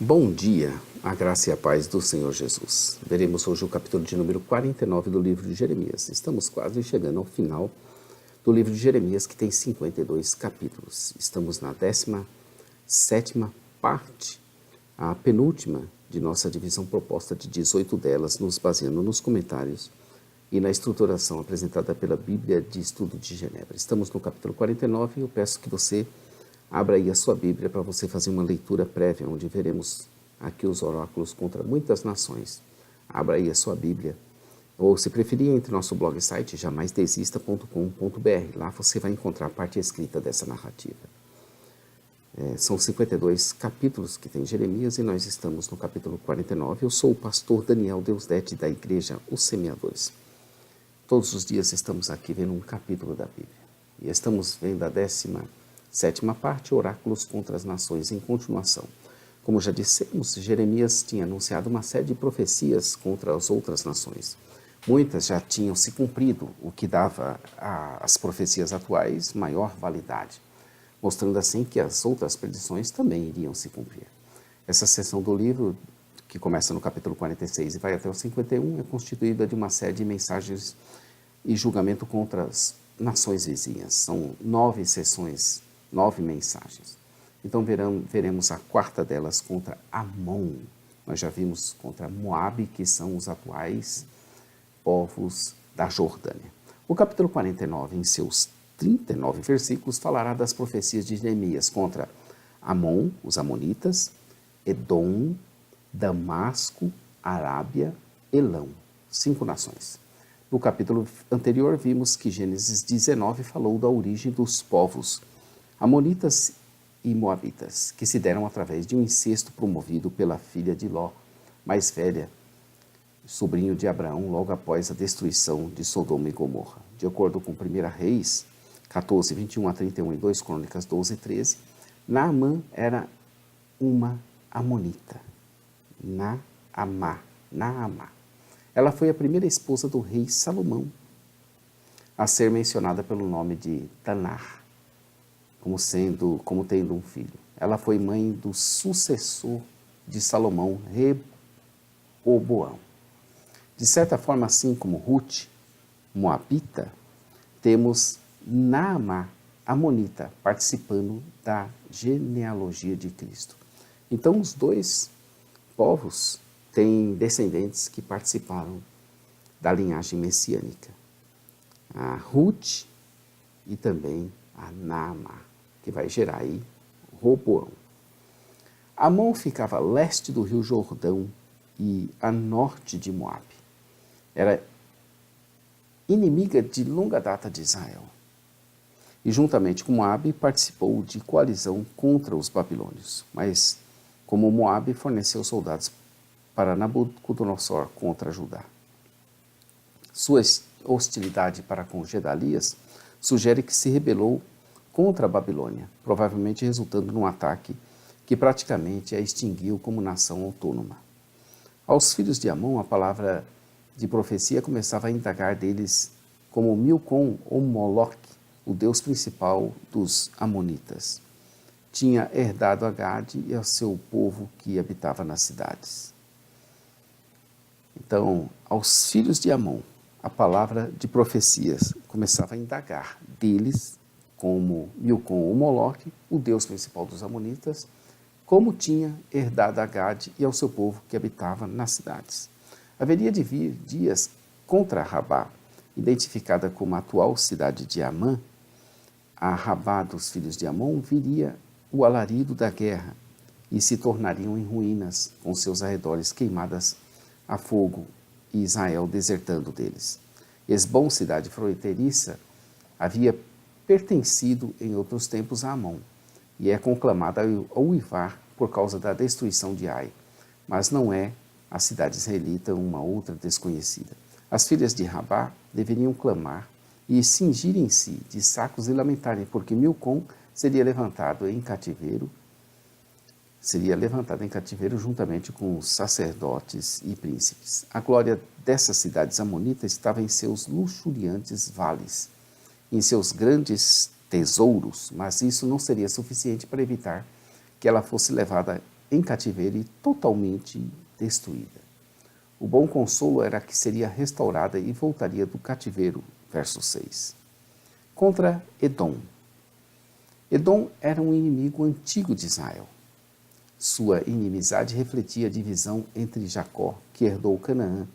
Bom dia, a graça e a paz do Senhor Jesus. Veremos hoje o capítulo de número 49 do livro de Jeremias. Estamos quase chegando ao final do livro de Jeremias, que tem 52 capítulos. Estamos na 17ª parte, a penúltima de nossa divisão proposta de 18 delas, nos baseando nos comentários e na estruturação apresentada pela Bíblia de Estudo de Genebra. Estamos no capítulo 49 e eu peço que você abra aí a sua Bíblia para você fazer uma leitura prévia, onde veremos aqui os oráculos contra muitas nações. Abra aí a sua Bíblia, ou se preferir, entre no nosso blog site jamaisdesista.com.br. Lá você vai encontrar a parte escrita dessa narrativa. São 52 capítulos que tem Jeremias e nós estamos no capítulo 49. Eu sou o pastor Daniel Deusdete da igreja Os Semeadores. Todos os dias estamos aqui vendo um capítulo da Bíblia. E estamos vendo a 17ª parte, oráculos contra as nações, em continuação. Como já dissemos, Jeremias tinha anunciado uma série de profecias contra as outras nações. Muitas já tinham se cumprido, o que dava às profecias atuais maior validade, mostrando assim que as outras predições também iriam se cumprir. Essa seção do livro, que começa no capítulo 46 e vai até o 51, é constituída de uma série de mensagens e julgamento contra as nações vizinhas. São 9 sessões, 9 mensagens. Então veremos a quarta delas contra Amon. Nós já vimos contra Moabe, que são os atuais povos da Jordânia. O capítulo 49, em seus 39 versículos, falará das profecias de Jeremias contra Amon, os amonitas, Edom, Damasco, Arábia, Elão, 5 nações. No capítulo anterior, vimos que Gênesis 19 falou da origem dos povos amonitas e moabitas, que se deram através de um incesto promovido pela filha de Ló, mais velha, sobrinho de Abraão, logo após a destruição de Sodoma e Gomorra. De acordo com 1 Reis 14, 21 a 31 e 2 Crônicas 12 e 13, Naamã era uma amonita. Naamá. Ela foi a primeira esposa do rei Salomão a ser mencionada pelo nome de Tanar, como tendo um filho. Ela foi mãe do sucessor de Salomão, Rehoboão. De certa forma, assim como Ruth, moabita, temos Naamá, amonita, participando da genealogia de Cristo. Então, os dois povos têm descendentes que participaram da linhagem messiânica. A Ruth e também a Naamá, que vai gerar aí Roboão. Amon ficava a leste do rio Jordão e a norte de Moabe. Era inimiga de longa data de Israel. E juntamente com Moabe participou de coalizão contra os babilônios. Mas como Moabe forneceu soldados para Nabucodonosor contra Judá. Sua hostilidade para com Gedalias sugere que se rebelou contra a Babilônia, provavelmente resultando num ataque que praticamente a extinguiu como nação autônoma. Aos filhos de Amon, a palavra de profecia começava a indagar deles como Milcom ou Moloque, o deus principal dos amonitas. Tinha herdado a Gade e ao seu povo que habitava nas cidades. Então, aos filhos de Amon, a palavra de profecias começava a indagar deles, como Milcom ou Moloque, o deus principal dos amonitas, como tinha herdado a Gade e ao seu povo que habitava nas cidades. Haveria de vir dias contra Rabá, identificada como a atual cidade de Amã. A Rabá dos filhos de Amon viria o alarido da guerra e se tornariam em ruínas, com seus arredores queimadas a fogo e Israel desertando deles. Esbom, cidade fronteiriça, havia pertencido em outros tempos a Amon e é conclamada a uivar por causa da destruição de Ai, mas não é a cidade israelita uma outra desconhecida. As filhas de Rabá deveriam clamar e cingirem-se de sacos e lamentarem, porque Milcom seria levantado em cativeiro juntamente com os sacerdotes e príncipes. A glória dessas cidades amonitas estava em seus luxuriantes vales, em seus grandes tesouros, mas isso não seria suficiente para evitar que ela fosse levada em cativeiro e totalmente destruída. O bom consolo era que seria restaurada e voltaria do cativeiro, verso 6. Contra Edom. Edom era um inimigo antigo de Israel. Sua inimizade refletia a divisão entre Jacó, que herdou Canaã,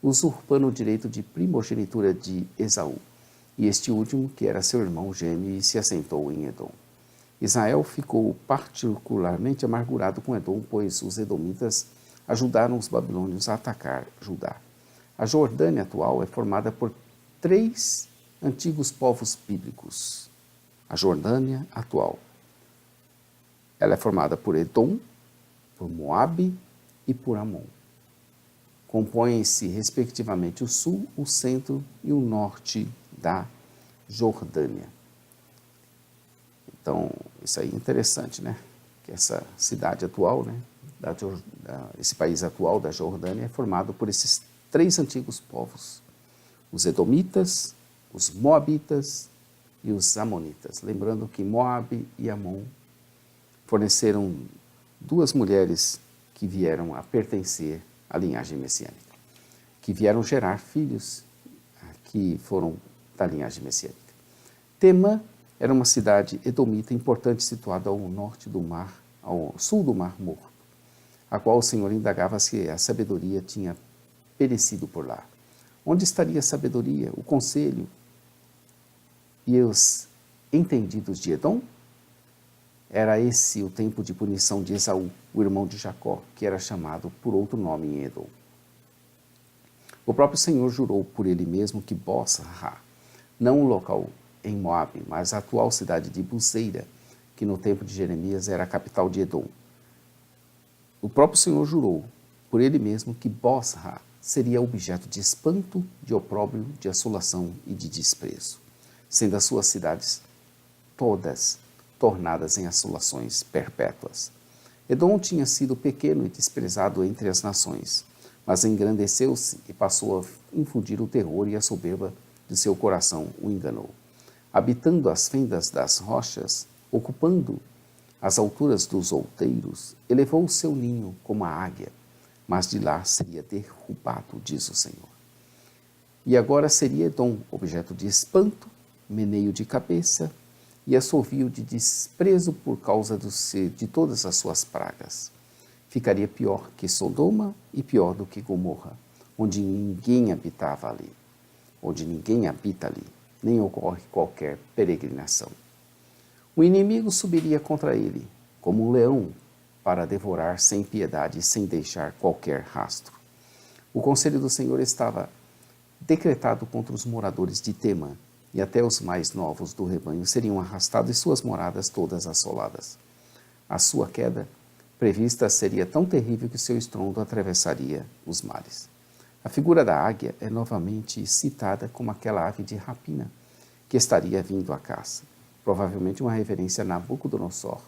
usurpando o direito de primogenitura de Esaú, e este último, que era seu irmão gêmeo e se assentou em Edom. Israel ficou particularmente amargurado com Edom, pois os edomitas ajudaram os babilônios a atacar Judá. A Jordânia atual é formada por 3 antigos povos bíblicos. A Jordânia atual. Ela é formada por Edom, por Moabe e por Amon. Compõem-se, respectivamente, o sul, o centro e o norte da Jordânia. Então, isso aí é interessante, né? Que essa cidade atual, né? Esse país atual da Jordânia é formado por esses 3 antigos povos. Os Edomitas, os Moabitas e os Amonitas. Lembrando que Moabe e Amon forneceram 2 mulheres que vieram a pertencer à linhagem messiânica, que vieram gerar filhos que foram da linhagem messiânica. Temã era uma cidade edomita importante situada ao norte do mar, ao sul do Mar Morto, a qual o Senhor indagava se a sabedoria tinha perecido por lá. Onde estaria a sabedoria, o conselho e os entendidos de Edom? Era esse o tempo de punição de Esaú, o irmão de Jacó, que era chamado por outro nome em Edom. O próprio Senhor jurou por ele mesmo que Bosra, não o local em Moabe, mas a atual cidade de Buzeira, que no tempo de Jeremias era a capital de Edom. O próprio Senhor jurou por ele mesmo que Bosra seria objeto de espanto, de opróbrio, de assolação e de desprezo, sendo as suas cidades todas tornadas em assolações perpétuas. Edom tinha sido pequeno e desprezado entre as nações, mas engrandeceu-se e passou a infundir o terror, e a soberba de seu coração o enganou. Habitando as fendas das rochas, ocupando as alturas dos outeiros, elevou o seu ninho como a águia, mas de lá seria derrubado, diz o Senhor. E agora seria Edom objeto de espanto, meneio de cabeça e assovio de desprezo por causa de todas as suas pragas. Ficaria pior que Sodoma e pior do que Gomorra, onde ninguém habitava ali, onde ninguém habita ali, nem ocorre qualquer peregrinação. O inimigo subiria contra ele, como um leão, para devorar sem piedade e sem deixar qualquer rastro. O conselho do Senhor estava decretado contra os moradores de Temã, e até os mais novos do rebanho seriam arrastados e suas moradas todas assoladas. A sua queda prevista seria tão terrível que seu estrondo atravessaria os mares. A figura da águia é novamente citada como aquela ave de rapina que estaria vindo à caça, provavelmente uma referência a Nabucodonosor,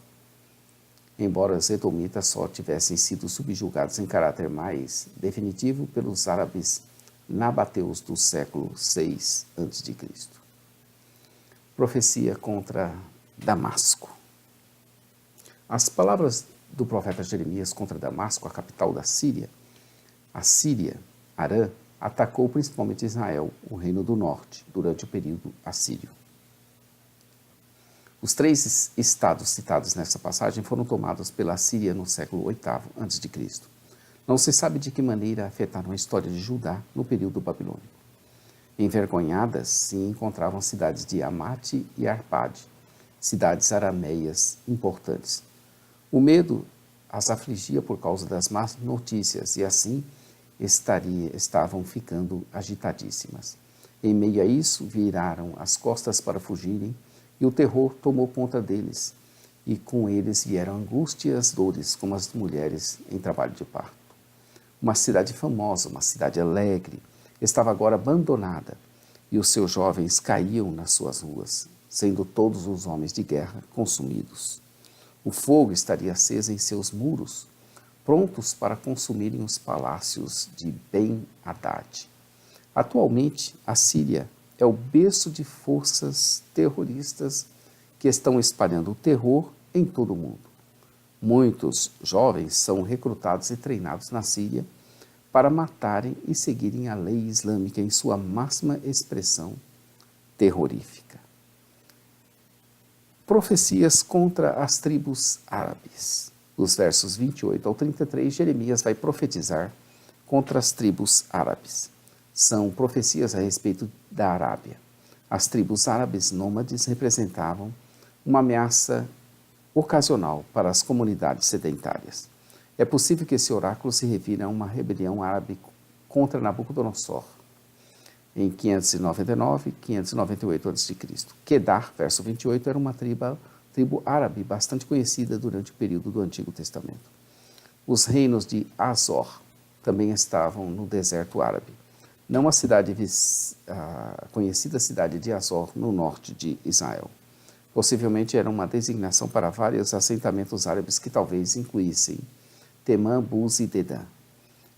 embora os edomitas só tivessem sido subjugados em caráter mais definitivo pelos árabes nabateus do século VI a.C. Profecia contra Damasco. As palavras do profeta Jeremias contra Damasco, a capital da Síria, a Síria, Arã, atacou principalmente Israel, o reino do norte, durante o período assírio. Os 3 estados citados nessa passagem foram tomados pela Síria no século VIII a.C. Não se sabe de que maneira afetaram a história de Judá no período babilônico. Envergonhadas se encontravam cidades de Amate e Arpade, cidades arameias importantes. O medo as afligia por causa das más notícias e assim estavam ficando agitadíssimas. Em meio a isso, viraram as costas para fugirem e o terror tomou conta deles, e com eles vieram angústias, dores, como as mulheres em trabalho de parto. Uma cidade famosa, uma cidade alegre, estava agora abandonada, e os seus jovens caíam nas suas ruas, sendo todos os homens de guerra consumidos. O fogo estaria aceso em seus muros, prontos para consumirem os palácios de Ben-Hadad. Atualmente, a Síria é o berço de forças terroristas que estão espalhando o terror em todo o mundo. Muitos jovens são recrutados e treinados na Síria para matarem e seguirem a lei islâmica em sua máxima expressão terrorífica. Profecias contra as tribos árabes. Dos versos 28 ao 33, Jeremias vai profetizar contra as tribos árabes. São profecias a respeito da Arábia. As tribos árabes nômades representavam uma ameaça ocasional para as comunidades sedentárias. É possível que esse oráculo se refira a uma rebelião árabe contra Nabucodonosor, em 599 e 598 a.C. Quedar, verso 28, era uma tribo árabe bastante conhecida durante o período do Antigo Testamento. Os reinos de Azor também estavam no deserto árabe. Não a conhecida cidade de Azor, no norte de Israel. Possivelmente era uma designação para vários assentamentos árabes que talvez incluíssem Temã, Buz e Dedã.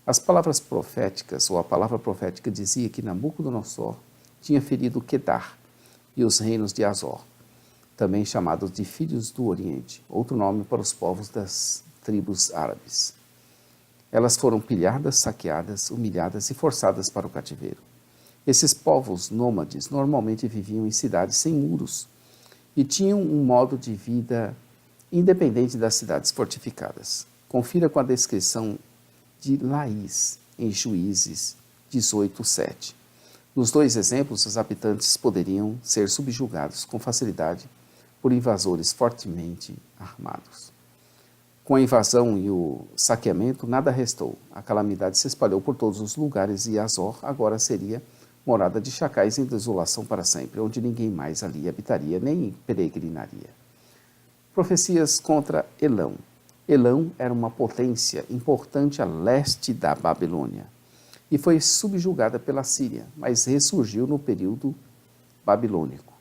As palavras proféticas, ou a palavra profética dizia que Nabucodonosor tinha ferido Quedar e os reinos de Azor, também chamados de Filhos do Oriente, outro nome para os povos das tribos árabes. Elas foram pilhadas, saqueadas, humilhadas e forçadas para o cativeiro. Esses povos nômades normalmente viviam em cidades sem muros e tinham um modo de vida independente das cidades fortificadas. Confira com a descrição de Laís, em Juízes 18:7. Nos dois exemplos, os habitantes poderiam ser subjugados com facilidade por invasores fortemente armados. Com a invasão e o saqueamento, nada restou. A calamidade se espalhou por todos os lugares e Azor agora seria morada de chacais em desolação para sempre, onde ninguém mais ali habitaria nem peregrinaria. Profecias contra Elão. Elão era uma potência importante a leste da Babilônia e foi subjugada pela Síria, mas ressurgiu no período babilônico.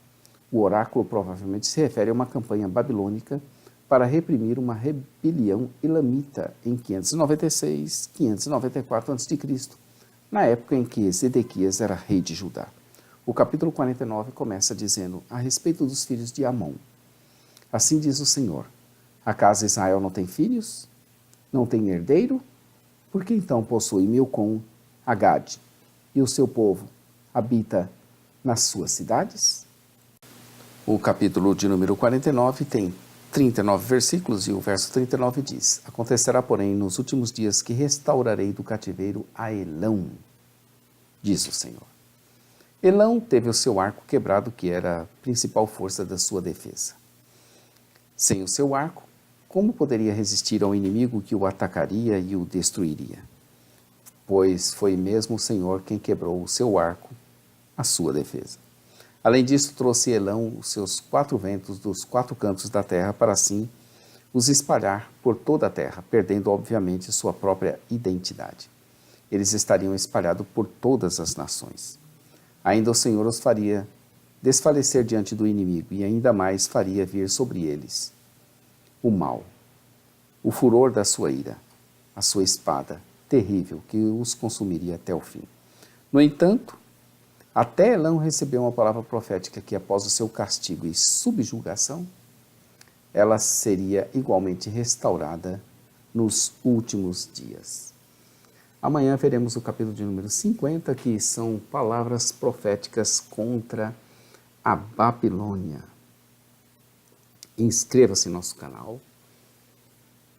O oráculo provavelmente se refere a uma campanha babilônica para reprimir uma rebelião elamita em 596, 594 a.C., na época em que Zedequias era rei de Judá. O capítulo 49 começa dizendo a respeito dos filhos de Amon. Assim diz o Senhor: acaso Israel não tem filhos? Não tem herdeiro? Por que então possui Milcom, Agade, e o seu povo habita nas suas cidades? O capítulo de número 49 tem 39 versículos e o verso 39 diz: acontecerá, porém, nos últimos dias que restaurarei do cativeiro a Elão, diz o Senhor. Elão teve o seu arco quebrado, que era a principal força da sua defesa. Sem o seu arco, como poderia resistir ao inimigo que o atacaria e o destruiria? Pois foi mesmo o Senhor quem quebrou o seu arco, a sua defesa. Além disso, trouxe Elão os seus 4 ventos dos 4 cantos da terra para assim os espalhar por toda a terra, perdendo obviamente sua própria identidade. Eles estariam espalhados por todas as nações. Ainda o Senhor os faria desfalecer diante do inimigo e ainda mais faria vir sobre eles o mal, o furor da sua ira, a sua espada terrível que os consumiria até o fim. No entanto, até Elão recebeu uma palavra profética que após o seu castigo e subjugação, ela seria igualmente restaurada nos últimos dias. Amanhã veremos o capítulo de número 50, que são palavras proféticas contra a Babilônia. Inscreva-se no nosso canal.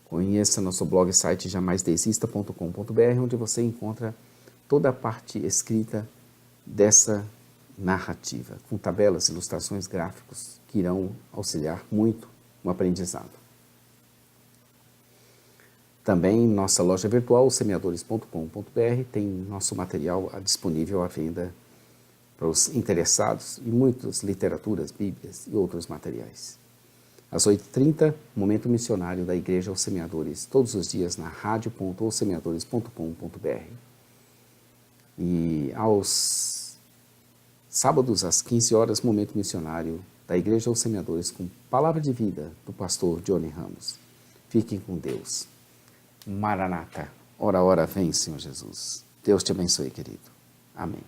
Conheça nosso blog site jamaisdesista.com.br, onde você encontra toda a parte escrita dessa narrativa, com tabelas, ilustrações, gráficos, que irão auxiliar muito no aprendizado. Também nossa loja virtual, semeadores.com.br, tem nosso material disponível à venda para os interessados e muitas literaturas, bíblias e outros materiais. Às 8h30, Momento Missionário da Igreja aos Semeadores, todos os dias na radio.ossemeadores.com.br. E aos sábados, às 15 horas, Momento Missionário da Igreja aos Semeadores, com Palavra de Vida, do pastor Johnny Ramos. Fiquem com Deus. Maranata, ora, ora, vem, Senhor Jesus. Deus te abençoe, querido. Amém.